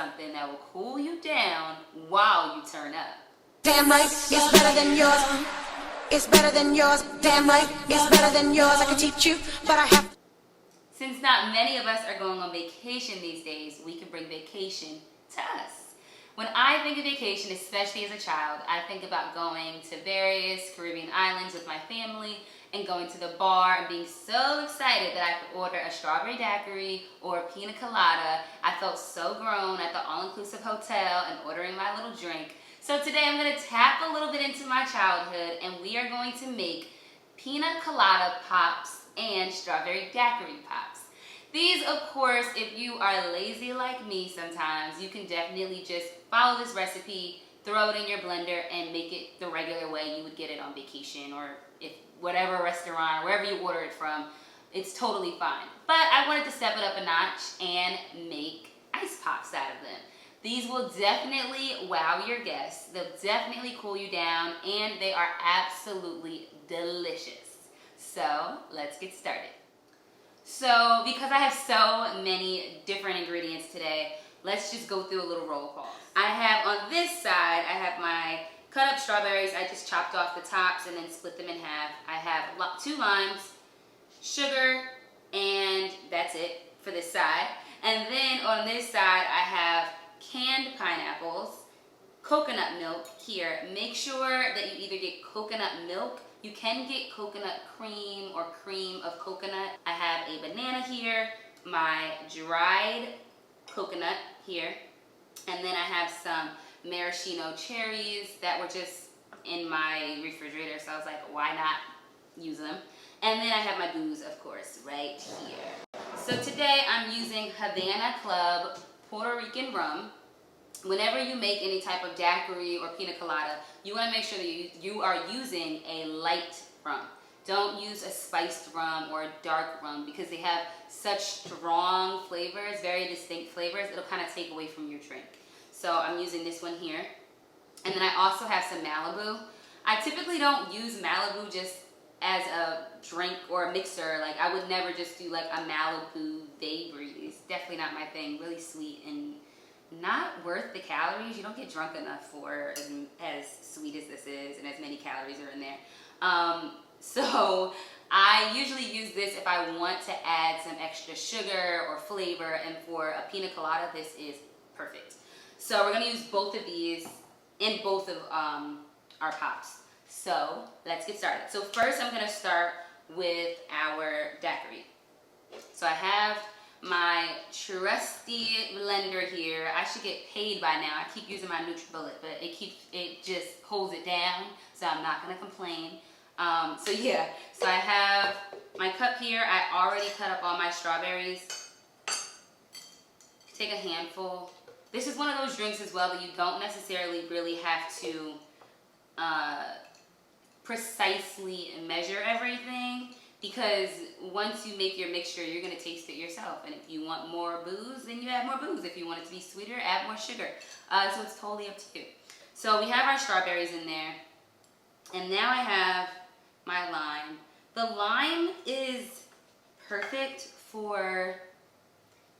something that will cool you down while you turn up. Damn right, it's better than yours. It's better than yours. Damn right, it's better than yours. I can teach you, but I have. Since not many of us are going on vacation these days, we can bring vacation to us. When I think of vacation, especially as a child, I think about going to various Caribbean islands with my family and going to the bar and being so excited that I could order a strawberry daiquiri or a pina colada. I felt so grown at the all-inclusive hotel and ordering my little drink. So today I'm going to tap a little bit into my childhood, and we are going to make pina colada pops and strawberry daiquiri pops. These, of course, if you are lazy like me sometimes, you can definitely just follow this recipe, throw it in your blender, and make it the regular way you would get it on vacation, or if whatever restaurant or wherever you order it from, it's totally fine. But I wanted to step it up a notch and make ice pops out of them. These will definitely wow your guests. They'll definitely cool you down, and they are absolutely delicious. So let's get started. So because I have so many different ingredients today, let's just go through a little roll call. I have on this side, I have my cut up strawberries. I just chopped off the tops and then split them in half. I have 2 limes, sugar, and that's it for this side. And then on this side, I have canned pineapples, coconut milk here. Make sure that you either get coconut milk, you can get coconut cream or cream of coconut. I have a banana here, my dried coconut here, and then I have some maraschino cherries that were just in my refrigerator, so I was like, why not use them? And then I have my booze, of course, right here. So today I'm using Havana Club Puerto Rican rum. Whenever you make any type of daiquiri or pina colada, you want to make sure that you are using a light rum. Don't use a spiced rum or a dark rum because they have such strong flavors, very distinct flavors. It'll kind of take away from your drink. So I'm using this one here. And then I also have some Malibu. I typically don't use Malibu just as a drink or a mixer. Like, I would never just do like a Malibu Bay Breeze. Definitely not my thing. Really sweet and not worth the calories. You don't get drunk enough for as sweet as this is and as many calories are in there. So I usually use this if I want to add some extra sugar or flavor, and for a pina colada, this is perfect. So we're gonna use both of these in both of our pops. So let's get started. So first I'm gonna start with our daiquiri. So I have my trusty blender here. I should get paid by now. I keep using my NutriBullet, but it just holds it down, so I'm not gonna complain. So yeah, so I have my cup here. I already cut up all my strawberries. Take a handful. This is one of those drinks as well that you don't necessarily really have to precisely measure everything, because once you make your mixture, you're going to taste it yourself. And if you want more booze, then you add more booze. If you want it to be sweeter, add more sugar. So it's totally up to you. So we have our strawberries in there. And now I have my lime. The lime is perfect for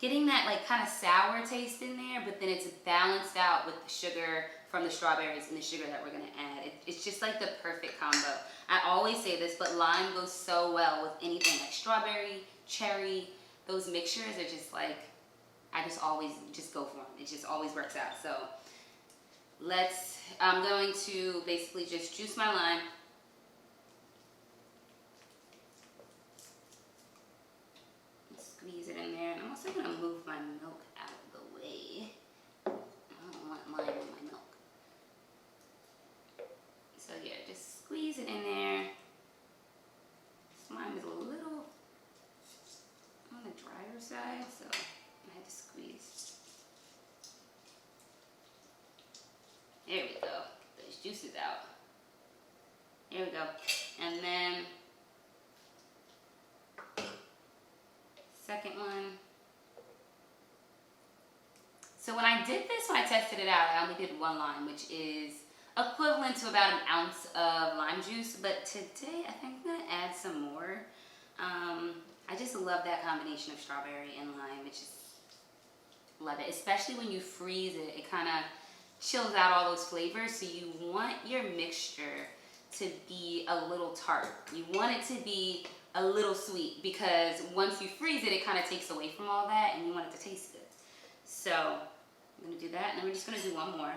getting that like kind of sour taste in there, but then it's balanced out with the sugar from the strawberries and the sugar that we're gonna add. It's just like the perfect combo. I always say this, but lime goes so well with anything like strawberry, cherry. Those mixtures are just like, I just always just go for them. It just always works out. So I'm going to basically just juice my lime. Squeeze it in there. And I'm also gonna move my milk out of the way. I don't want lime in my milk. So yeah, just squeeze it in there. This lime is a little on the drier side, so I had to squeeze. There we go. Get those juices out. There we go. And then second one. So when I did this, when I tested it out, I only did 1 lime, which is equivalent to about 1 ounce of lime juice. But today, I think I'm gonna add some more. I just love that combination of strawberry and lime. It just love it. Especially when you freeze it, it kind of chills out all those flavors. So you want your mixture to be a little tart. You want it to be a little sweet, because once you freeze it, it kind of takes away from all that, and you want it to taste good. So I'm gonna do that, and then we're just gonna do one more.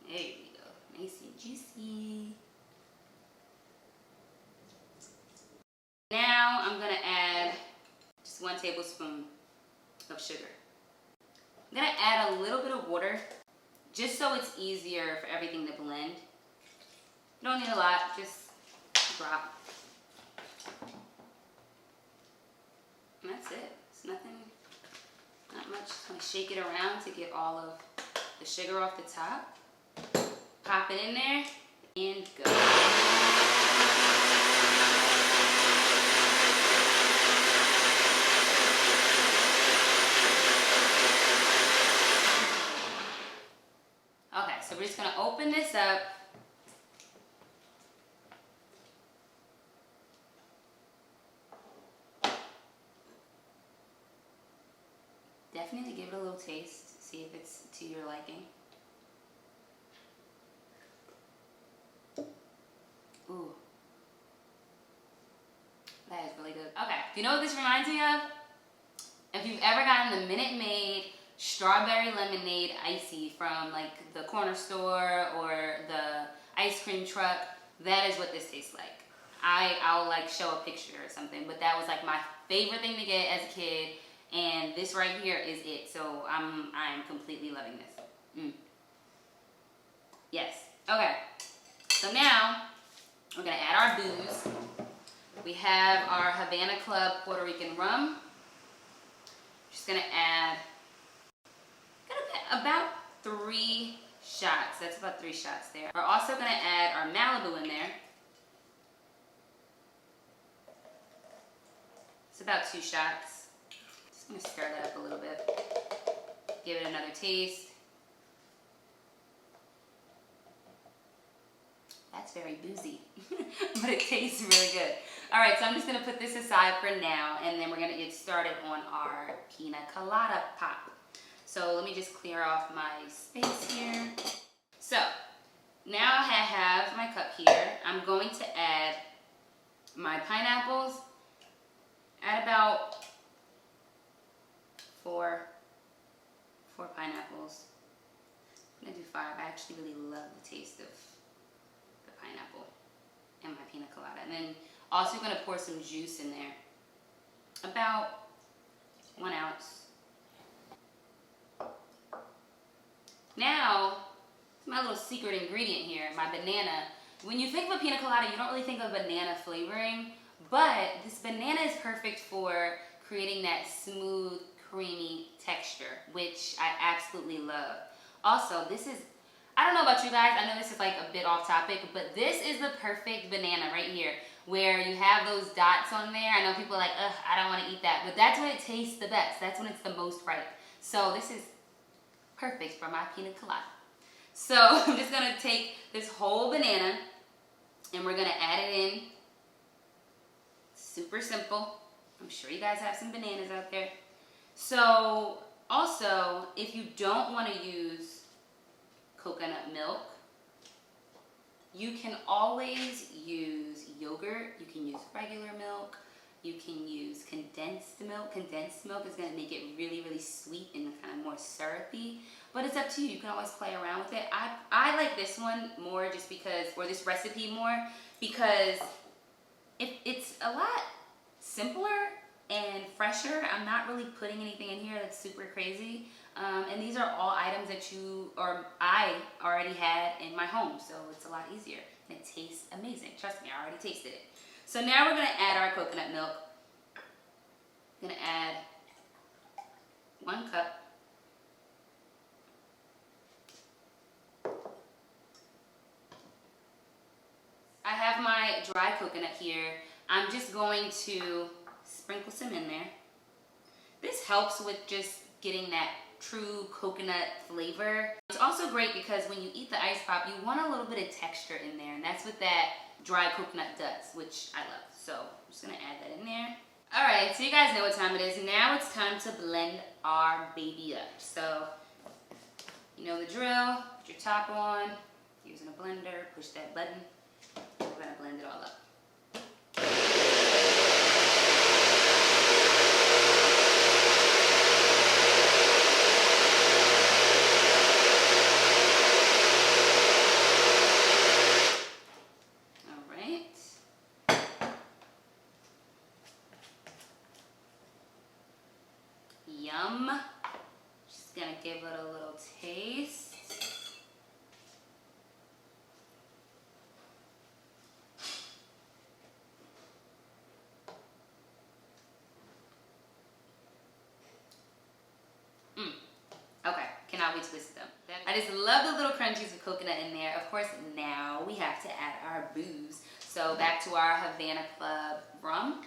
There we go, nice and juicy. Now I'm gonna add just 1 tablespoon of sugar. I'm gonna add a little bit of water just so it's easier for everything to blend. You don't need a lot, just a drop. And that's it. It's nothing, not much. Just kind of shake it around to get all of the sugar off the top. Pop it in there and go. Okay, so we're just gonna open this up. Definitely give it a little taste, see if it's to your liking. Ooh. That is really good. Okay, you know what this reminds me of? If you've ever gotten the Minute Maid strawberry lemonade icy from like the corner store or the ice cream truck, that is what this tastes like. I'll like show a picture or something, but that was like my favorite thing to get as a kid, and this right here is it. So I'm completely loving this. Yes. Okay. So now we're gonna add our booze. We have our Havana Club Puerto Rican rum. Just gonna add about 3 shots. That's about 3 shots there. We're also gonna add our Malibu in there. It's about 2 shots. Just gonna stir that up a little bit. Give it another taste. That's very boozy, but it tastes really good. All right, so I'm just gonna put this aside for now, and then we're gonna get started on our Pina Colada pop. So let me just clear off my space here. So now I have my cup here. I'm going to add my pineapples. Add about 4 pineapples. I'm gonna do 5. I actually really love the taste of the pineapple and my pina colada. And then also gonna pour some juice in there. About 1 ounce. Now, my little secret ingredient here, my banana. When you think of a pina colada, you don't really think of banana flavoring, but this banana is perfect for creating that smooth, creamy texture, which I absolutely love. Also, this is, I don't know about you guys, I know this is like a bit off topic, but this is the perfect banana right here, where you have those dots on there. I know people are like, ugh, I don't want to eat that, but that's when it tastes the best. That's when it's the most ripe. So this is perfect for my pina colada. So I'm just gonna take this whole banana and we're gonna add it in. Super simple. I'm sure you guys have some bananas out there. So also, if you don't want to use coconut milk, you can always use yogurt. You can use regular milk. You can use condensed milk. Condensed milk is going to make it really, really sweet and kind of more syrupy. But it's up to you. You can always play around with it. I like this one more just because, or this recipe more, because it's a lot simpler and fresher. I'm not really putting anything in here that's super crazy. And these are all items that I already had in my home. So it's a lot easier. And it tastes amazing. Trust me, I already tasted it. So now we're going to add our coconut milk. I'm going to add 1 cup. I have my dry coconut here. I'm just going to sprinkle some in there. This helps with just getting that true coconut flavor. It's also great because when you eat the ice pop, you want a little bit of texture in there, and that's what that dry coconut does, which I love. So I'm just gonna add that in there. All right, so you guys know what time it is. Now it's time to blend our baby up. So you know the drill, put your top on, using a blender, push that button. We're gonna blend it all up. Yum. Just gonna give it a little taste. Okay, cannot wait to listen to them. I just love the little crunchies with coconut in there. Of course, now we have to add our booze. So back to our Havana Club rum.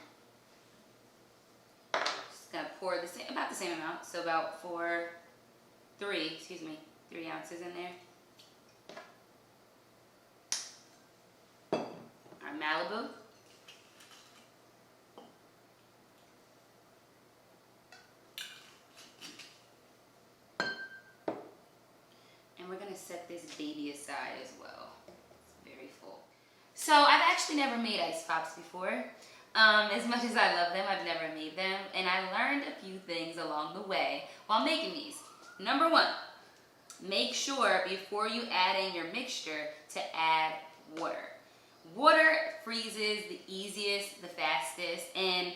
Gonna pour about the same amount, so about 3 ounces in there. Our Malibu. And we're gonna set this baby aside as well. It's very full. So I've actually never made ice pops before. As much as I love them, I've never made them, and I learned a few things along the way while making these. Number 1, make sure before you add in your mixture to add water. Water freezes the easiest, the fastest, and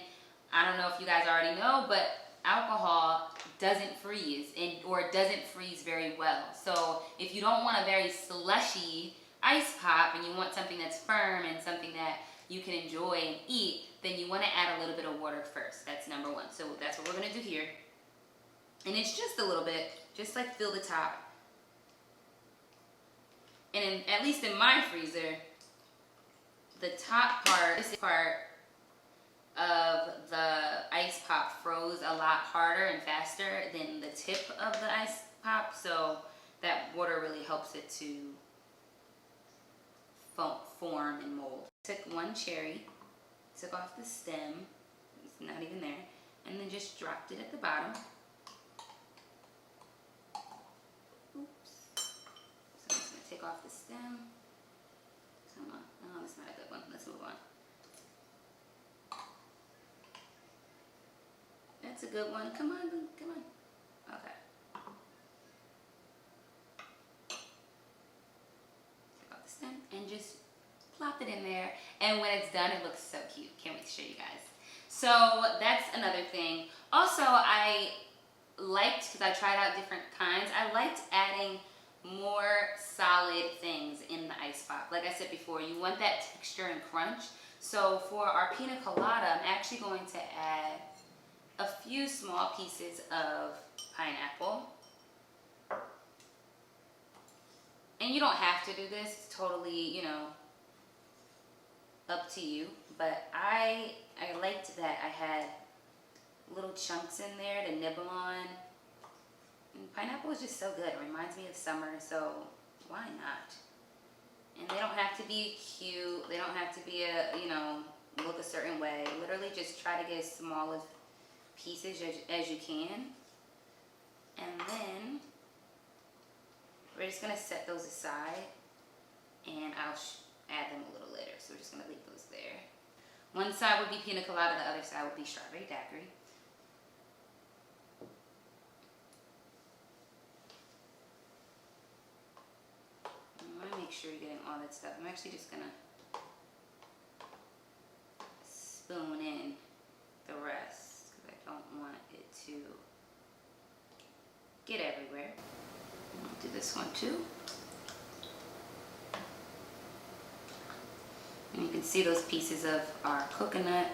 I don't know if you guys already know, but alcohol doesn't freeze, or doesn't freeze very well. So if you don't want a very slushy ice pop and you want something that's firm and something that you can enjoy and eat, then you want to add a little bit of water first. That's number 1. So that's what we're going to do here. And it's just a little bit, just like fill the top. And at least in my freezer, the top part, this part of the ice pop froze a lot harder and faster than the tip of the ice pop. So that water really helps it to form and mold. Took 1 cherry, took off the stem, it's not even there, and then just dropped it at the bottom. Oops. So I'm just gonna take off the stem. Come on, oh, that's not a good one. Let's move on. That's a good one. Come on, come on. Okay. Take off the stem and just plop it in there, and when it's done, it looks so cute. Can't wait to show you guys. So that's another thing. Also, I liked, because I tried out different kinds, I liked adding more solid things in the ice pop. Like I said before, you want that texture and crunch. So for our Pina Colada, I'm actually going to add a few small pieces of pineapple. And you don't have to do this, it's totally, you know, up to you, but I liked that I had little chunks in there to nibble on. And pineapple is just so good. It reminds me of summer, so why not? And they don't have to be cute. They don't have to be look a certain way. Literally just try to get as small of pieces as you can. And then we're just gonna set those aside, and I'll add them a little later. So we're just gonna leave those there. One side would be Pina Colada, the other side would be strawberry daiquiri. I want to make sure you're getting all that stuff. I'm actually just gonna spoon in the rest because I don't want it to get everywhere. I'll do this one too. And you can see those pieces of our coconut.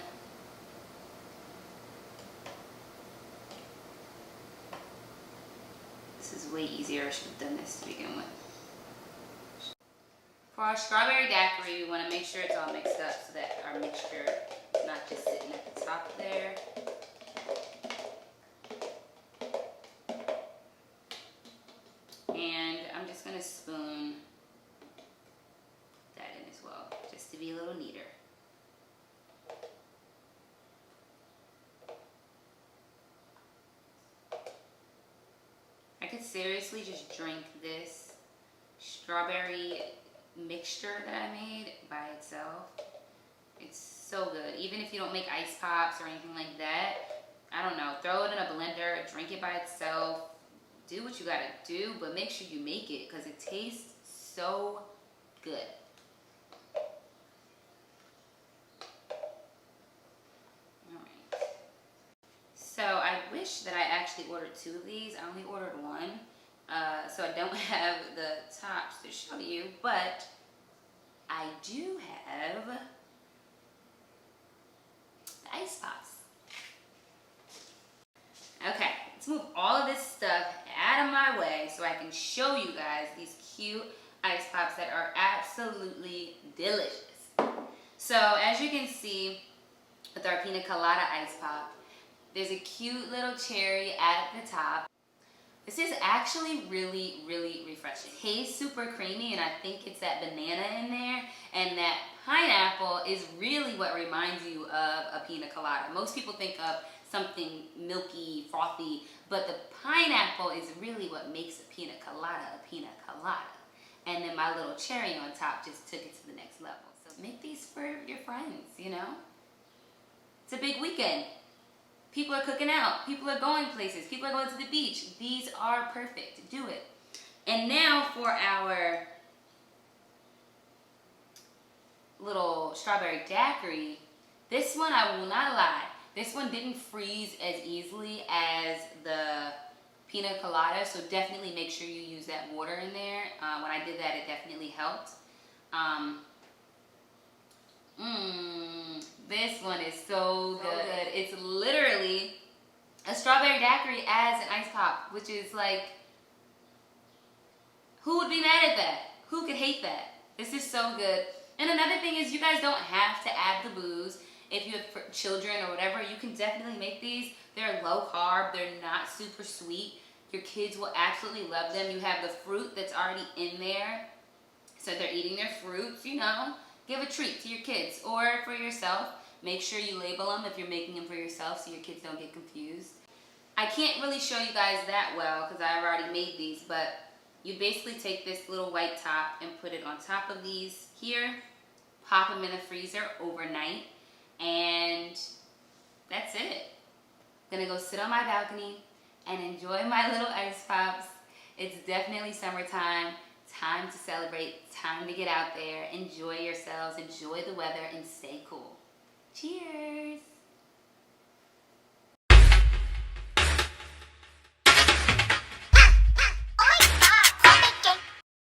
This is way easier. I should have done this to begin with. For our strawberry daiquiri, we want to make sure it's all mixed up so that our mixture is not just sitting at the top there. gonna spoon that in as well, just to be a little neater. I could seriously just drink this strawberry mixture that I made by itself. It's so good. Even if you don't make ice pops or anything like that, I don't know, throw it in a blender, drink it by itself, do what you gotta do, but make sure you make it because it tastes so good. Alright. So I wish that I actually ordered 2 of these. I only ordered 1. So I don't have the tops to show you, but I do have the ice pops. Okay, let's move all of this stuff out of my way so I can show you guys these cute ice pops that are absolutely delicious. So as you can see with our Pina Colada ice pop, there's a cute little cherry at the top. This is actually really, really refreshing. It tastes super creamy, and I think it's that banana in there, and that pineapple is really what reminds you of a pina colada. Most people think of something milky, frothy, but the pineapple is really what makes a pina colada. And then my little cherry on top just took it to the next level. So make these for your friends, you know? It's a big weekend. People are cooking out. People are going places. People are going to the beach. These are perfect. Do it. And now for our little strawberry daiquiri. This one, I will not lie, this one didn't freeze as easily as the pina colada, so definitely make sure you use that water in there. When I did that, it definitely helped. This one is so good. It's literally a strawberry daiquiri as an ice pop, which is like, who would be mad at that? Who could hate that? This is so good. And another thing is, you guys don't have to add the booze. If you have children or whatever, you can definitely make these. They're low carb, they're not super sweet. Your kids will absolutely love them. You have the fruit that's already in there, so they're eating their fruits, you know. Give a treat to your kids or for yourself. Make sure you label them if you're making them for yourself so your kids don't get confused. I can't really show you guys that well because I've already made these, but you basically take this little white top and put it on top of these here, pop them in the freezer overnight, and that's it. I'm gonna go sit on my balcony and enjoy my little ice pops. It's definitely summertime. Time to celebrate, time to get out there, enjoy yourselves, enjoy the weather, and stay cool. Cheers!